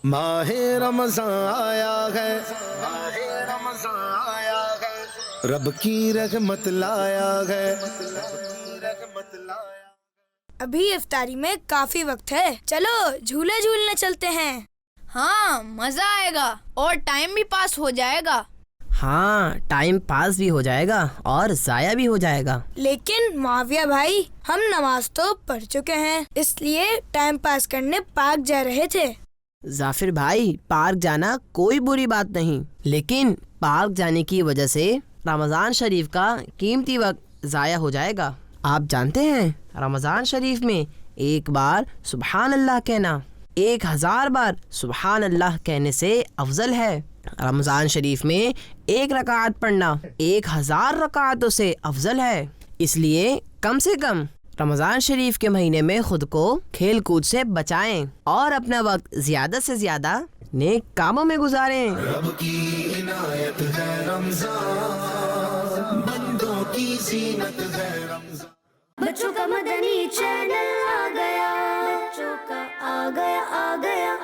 ماہ رمضان آیا ہے، ماہ رمضان آیا ہے، رب کی رحمت لایا ہے، رحمت لایا۔ ابھی افطاری میں کافی وقت ہے، چلو جھولے جھولنے چلتے ہیں۔ ہاں مزہ آئے گا اور ٹائم بھی پاس ہو جائے گا۔ ہاں ٹائم پاس بھی ہو جائے گا اور ضائع بھی ہو جائے گا۔ لیکن معاویہ بھائی، ہم نماز تو پڑھ چکے ہیں، اس لیے ٹائم پاس کرنے پارک جا رہے تھے۔ ظافر بھائی، پارک جانا کوئی بری بات نہیں، لیکن پارک جانے کی وجہ سے رمضان شریف کا قیمتی وقت ضائع ہو جائے گا۔ آپ جانتے ہیں رمضان شریف میں ایک بار سبحان اللہ کہنا 1000 بار سبحان اللہ کہنے سے افضل ہے۔ رمضان شریف میں ایک رکعت پڑھنا 1000 رکعتوں سے افضل ہے۔ اس لیے کم سے کم رمضان شریف کے مہینے میں خود کو کھیل کود سے بچائیں اور اپنا وقت زیادہ سے زیادہ نیک کاموں میں گزاریں۔ رب کی عنایت ہے رمضان، بندوں کی زینت ہے رمضان۔ بچوں کا مدنی چینل آ گیا، بچوں کا آ گیا